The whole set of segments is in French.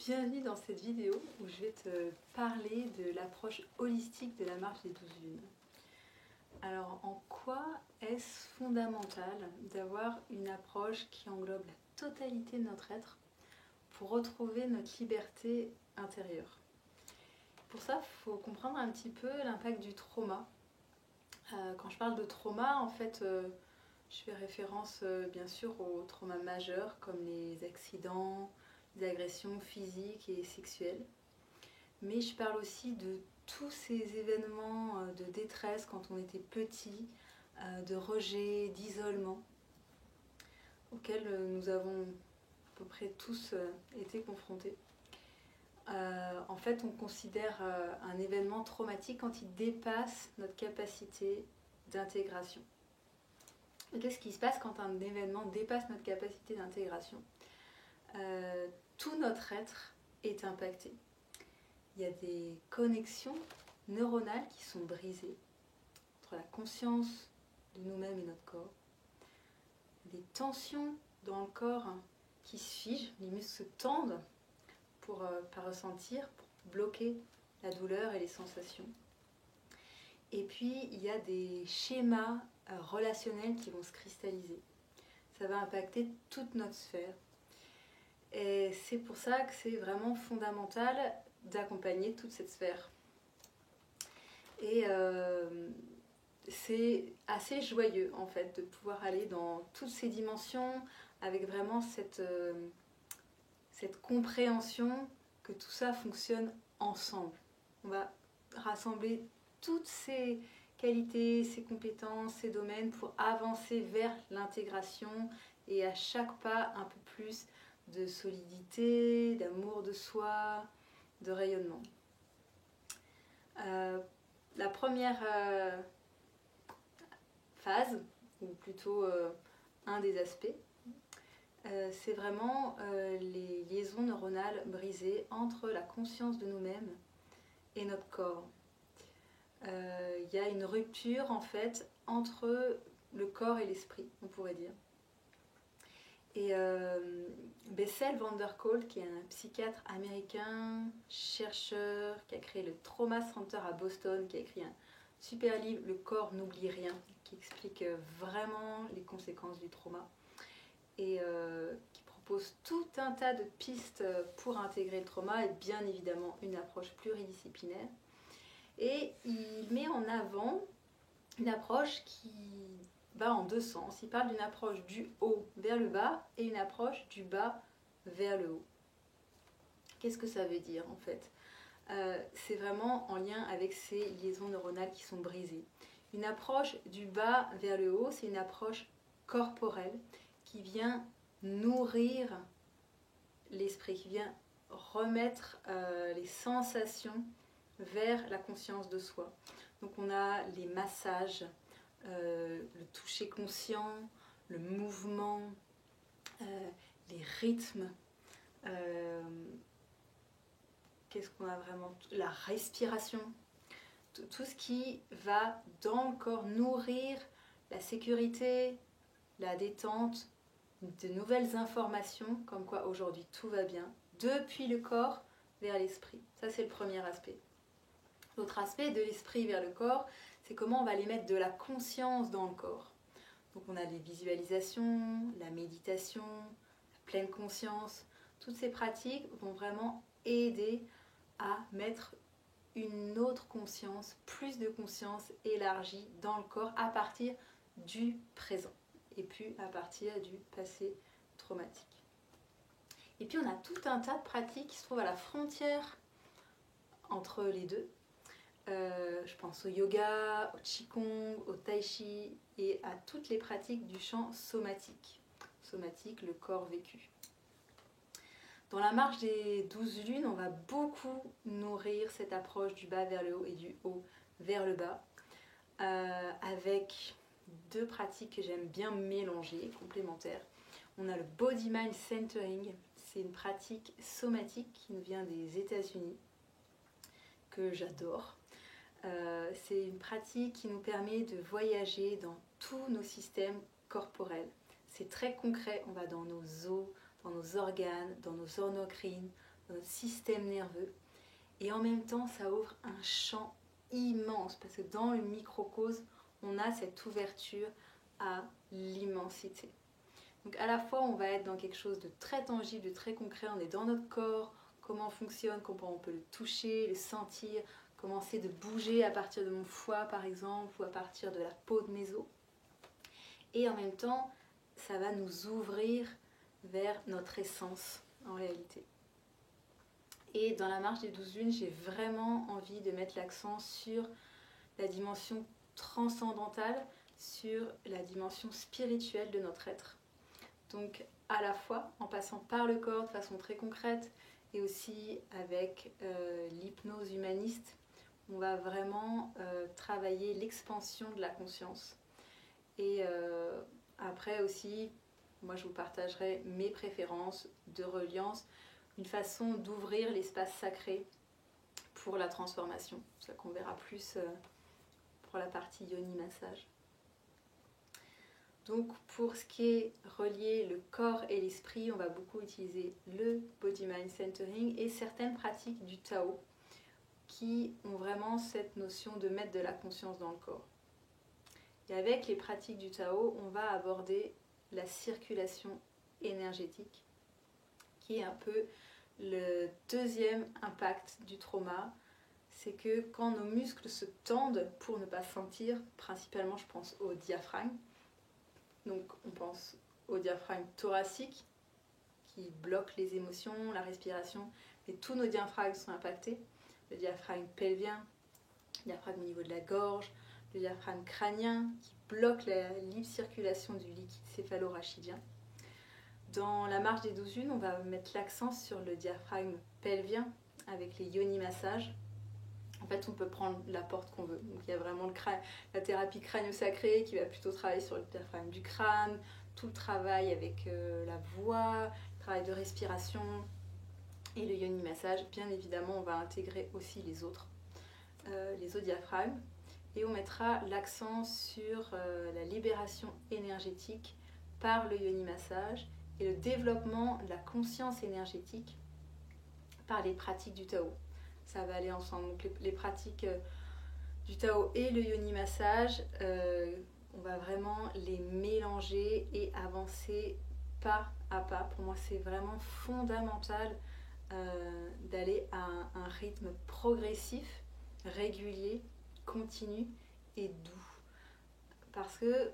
Bienvenue dans cette vidéo où je vais te parler de l'approche holistique de la marche des 12 lunes. Alors, en quoi est-ce fondamental d'avoir une approche qui englobe la totalité de notre être pour retrouver notre liberté intérieure? Pour ça, il faut comprendre un petit peu l'impact du trauma. Quand je parle de trauma, en fait, je fais référence bien sûr aux traumas majeurs comme les accidents, les agressions physiques et sexuelles. Mais je parle aussi de tous ces événements de détresse quand on était petit, de rejet, d'isolement, auxquels nous avons à peu près tous été confrontés. En fait, on considère un événement traumatique quand il dépasse notre capacité d'intégration. Et qu'est-ce qui se passe quand un événement dépasse notre capacité d'intégration? Tout notre être est impacté. Il y a des connexions neuronales qui sont brisées entre la conscience de nous-mêmes et notre corps. Des tensions dans le corps qui se figent, les muscles se tendent pour pas ressentir, pour bloquer la douleur et les sensations. Et puis il y a des schémas relationnels qui vont se cristalliser. Ça va impacter toute notre sphère. Et c'est pour ça que c'est vraiment fondamental d'accompagner toute cette sphère. Et c'est assez joyeux en fait de pouvoir aller dans toutes ces dimensions avec vraiment cette compréhension que tout ça fonctionne ensemble. On va rassembler toutes ces qualités, ces compétences, ces domaines pour avancer vers l'intégration et à chaque pas un peu plus de solidité, d'amour de soi, de rayonnement. La première phase, ou plutôt un des aspects, c'est vraiment les liaisons neuronales brisées entre la conscience de nous-mêmes et notre corps. Il y a une rupture en fait entre le corps et l'esprit, on pourrait dire. Et Bessel van der Kolk, qui est un psychiatre américain, chercheur, qui a créé le Trauma Center à Boston, qui a écrit un super livre, Le corps n'oublie rien, qui explique vraiment les conséquences du trauma et qui propose tout un tas de pistes pour intégrer le trauma et bien évidemment une approche pluridisciplinaire. Et il met en avant une approche qui va en deux sens. Il parle d'une approche du haut vers le bas et une approche du bas vers le haut. Qu'est-ce que ça veut dire en fait? C'est vraiment en lien avec ces liaisons neuronales qui sont brisées. Une approche du bas vers le haut, c'est une approche corporelle qui vient nourrir l'esprit, qui vient remettre les sensations vers la conscience de soi. Donc on a les massages, le toucher conscient, le mouvement, les rythmes, qu'est-ce qu'on a vraiment, la respiration, tout ce qui va dans le corps nourrir la sécurité, la détente, de nouvelles informations, comme quoi aujourd'hui tout va bien, depuis le corps vers l'esprit. Ça c'est le premier aspect. L'autre aspect de l'esprit vers le corps, c'est comment on va les mettre de la conscience dans le corps. Donc on a les visualisations, la méditation, la pleine conscience. Toutes ces pratiques vont vraiment aider à mettre une autre conscience, plus de conscience élargie dans le corps à partir du présent et puis à partir du passé traumatique. Et puis on a tout un tas de pratiques qui se trouvent à la frontière entre les deux. Je pense au yoga, au qigong, au tai chi et à toutes les pratiques du champ somatique. Somatique, le corps vécu. Dans la marche des 12 lunes, on va beaucoup nourrir cette approche du bas vers le haut et du haut vers le bas avec deux pratiques que j'aime bien mélanger, complémentaires. On a le Body Mind Centering, c'est une pratique somatique qui nous vient des États-Unis, que j'adore. C'est une pratique qui nous permet de voyager dans tous nos systèmes corporels. C'est très concret, on va dans nos os, dans nos organes, dans nos endocrines, dans notre système nerveux. Et en même temps, ça ouvre un champ immense, parce que dans le microcosme, on a cette ouverture à l'immensité. Donc à la fois, on va être dans quelque chose de très tangible, de très concret, on est dans notre corps, comment on fonctionne, comment on peut le toucher, le sentir, commencer de bouger à partir de mon foie par exemple, ou à partir de la peau de mes os. Et en même temps, ça va nous ouvrir vers notre essence en réalité. Et dans la marche des 12 lunes, j'ai vraiment envie de mettre l'accent sur la dimension transcendantale, sur la dimension spirituelle de notre être. Donc à la fois en passant par le corps de façon très concrète et aussi avec l'hypnose humaniste, on va vraiment travailler l'expansion de la conscience. Et après aussi, moi je vous partagerai mes préférences de reliance, une façon d'ouvrir l'espace sacré pour la transformation. C'est ça qu'on verra plus pour la partie yoni massage. Donc pour ce qui est relié le corps et l'esprit, on va beaucoup utiliser le Body Mind Centering et certaines pratiques du Tao qui ont vraiment cette notion de mettre de la conscience dans le corps. Et avec les pratiques du Tao, on va aborder la circulation énergétique, qui est un peu le deuxième impact du trauma. C'est que quand nos muscles se tendent pour ne pas sentir, principalement je pense au diaphragme, donc on pense au diaphragme thoracique qui bloque les émotions, la respiration, mais tous nos diaphragmes sont impactés. Le diaphragme pelvien, le diaphragme au niveau de la gorge, le diaphragme crânien qui bloque la libre circulation du liquide céphalorachidien. Dans la marche des 12 lunes, on va mettre l'accent sur le diaphragme pelvien avec les yoni massages. En fait, on peut prendre la porte qu'on veut. Donc, il y a vraiment la thérapie crânio-sacrée qui va plutôt travailler sur le diaphragme du crâne, tout le travail avec la voix, le travail de respiration et le yoni massage. Bien évidemment, on va intégrer aussi les autres diaphragmes. Et on mettra l'accent sur la libération énergétique par le yoni massage et le développement de la conscience énergétique par les pratiques du Tao. Ça va aller ensemble. Donc les pratiques du Tao et le yoni massage, on va vraiment les mélanger et avancer pas à pas. Pour moi, c'est vraiment fondamental d'aller à un rythme progressif, régulier, continu et doux. Parce que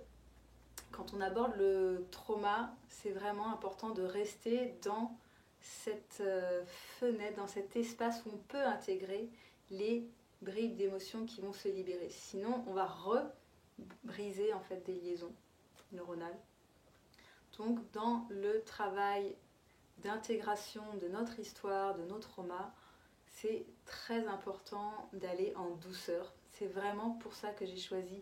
quand on aborde le trauma, c'est vraiment important de rester dans cette fenêtre, dans cet espace où on peut intégrer les bribes d'émotions qui vont se libérer. Sinon, on va briser en fait des liaisons neuronales. Donc, dans le travail d'intégration de notre histoire, de nos traumas, c'est très important d'aller en douceur. C'est vraiment pour ça que j'ai choisi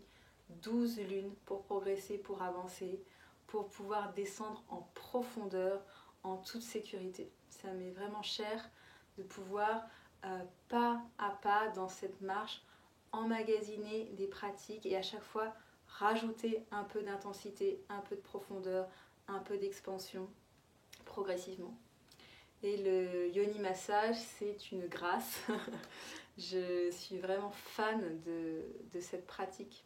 12 lunes pour progresser, pour avancer, pour pouvoir descendre en profondeur, en toute sécurité. Ça m'est vraiment cher de pouvoir pas à pas dans cette marche emmagasiner des pratiques et à chaque fois rajouter un peu d'intensité, un peu de profondeur, un peu d'expansion progressivement. Et le yoni massage, c'est une grâce. Je suis vraiment fan de cette pratique.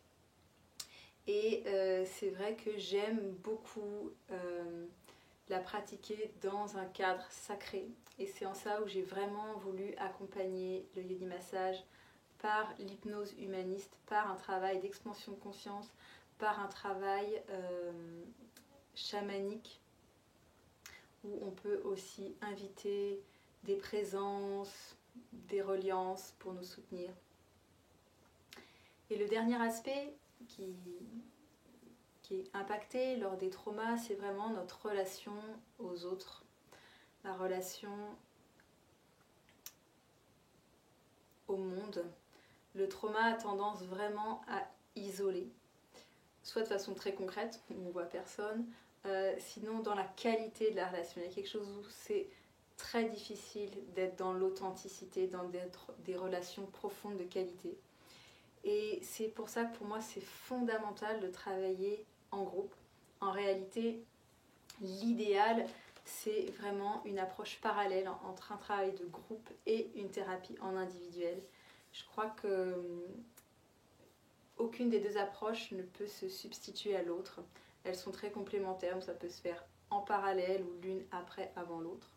Et c'est vrai que j'aime beaucoup la pratiquer dans un cadre sacré. Et c'est en ça où j'ai vraiment voulu accompagner le yoni massage par l'hypnose humaniste, par un travail d'expansion de conscience, par un travail chamanique, où on peut aussi inviter des présences, des reliances pour nous soutenir. Et le dernier aspect qui est impacté lors des traumas, c'est vraiment notre relation aux autres, la relation au monde. Le trauma a tendance vraiment à isoler, soit de façon très concrète, où on ne voit personne, sinon dans la qualité de la relation. Il y a quelque chose où c'est très difficile d'être dans l'authenticité, dans des relations profondes de qualité. Et c'est pour ça que pour moi c'est fondamental de travailler en groupe. En réalité, l'idéal c'est vraiment une approche parallèle entre un travail de groupe et une thérapie en individuel. Je crois que aucune des deux approches ne peut se substituer à l'autre. Elles sont très complémentaires, ça peut se faire en parallèle ou l'une après, avant l'autre.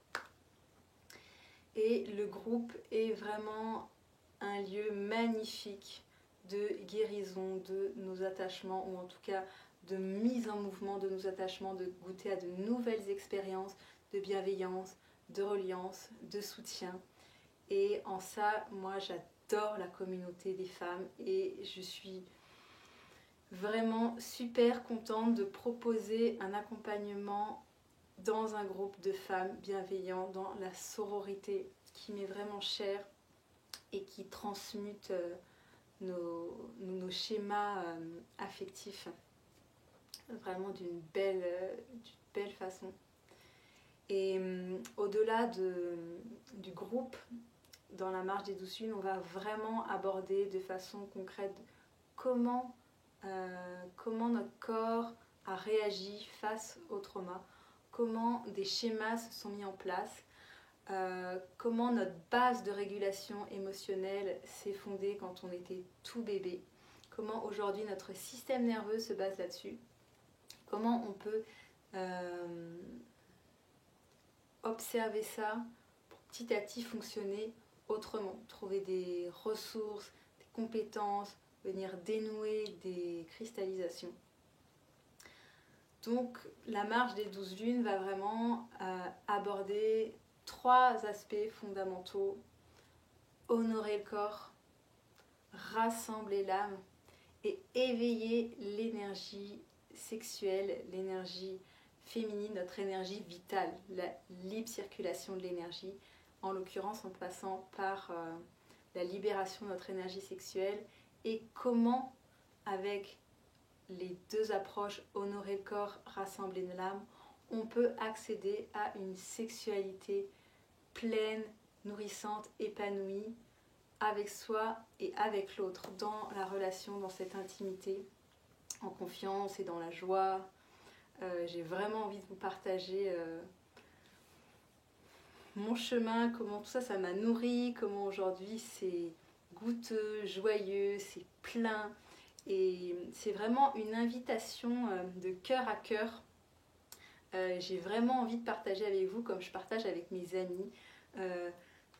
Et le groupe est vraiment un lieu magnifique de guérison de nos attachements, ou en tout cas de mise en mouvement de nos attachements, de goûter à de nouvelles expériences de bienveillance, de reliance, de soutien. Et en ça, moi j'adore la communauté des femmes et je suis vraiment super contente de proposer un accompagnement dans un groupe de femmes bienveillant, dans la sororité qui m'est vraiment chère et qui transmute nos schémas affectifs vraiment d'une belle façon. Et au-delà du groupe, dans la marche des douze lunes, on va vraiment aborder de façon concrète comment notre corps a réagi face au trauma, comment des schémas se sont mis en place, comment notre base de régulation émotionnelle s'est fondée quand on était tout bébé, comment aujourd'hui notre système nerveux se base là-dessus, comment on peut observer ça pour petit à petit fonctionner autrement, trouver des ressources, des compétences, venir dénouer des cristallisations. Donc la marche des 12 lunes va vraiment aborder 3 aspects fondamentaux: honorer le corps, rassembler l'âme et éveiller l'énergie sexuelle, l'énergie féminine, notre énergie vitale, la libre circulation de l'énergie, en l'occurrence en passant par la libération de notre énergie sexuelle. Et comment, avec les deux approches, honorer le corps, rassembler l'âme, on peut accéder à une sexualité pleine, nourrissante, épanouie, avec soi et avec l'autre, dans la relation, dans cette intimité, en confiance et dans la joie. J'ai vraiment envie de vous partager mon chemin, comment tout ça, ça m'a nourri, comment aujourd'hui c'est goûteux, joyeux, c'est plein. Et c'est vraiment une invitation de cœur à cœur. J'ai vraiment envie de partager avec vous comme je partage avec mes amis.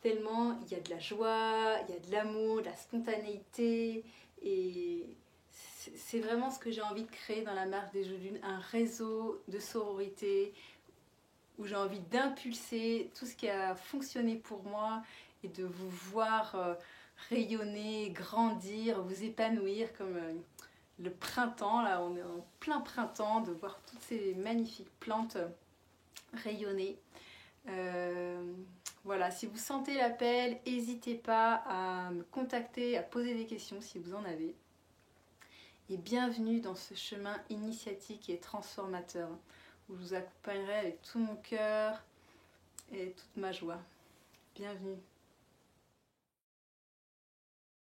Tellement il y a de la joie, il y a de l'amour, de la spontanéité. Et c'est vraiment ce que j'ai envie de créer dans la marche des 12 lunes, un réseau de sororité où j'ai envie d'impulser tout ce qui a fonctionné pour moi et de vous voir rayonner, grandir, vous épanouir comme le printemps. Là, on est en plein printemps, de voir toutes ces magnifiques plantes rayonner. Voilà, si vous sentez l'appel, n'hésitez pas à me contacter, à poser des questions si vous en avez. Et bienvenue dans ce chemin initiatique et transformateur où je vous accompagnerai avec tout mon cœur et toute ma joie. Bienvenue.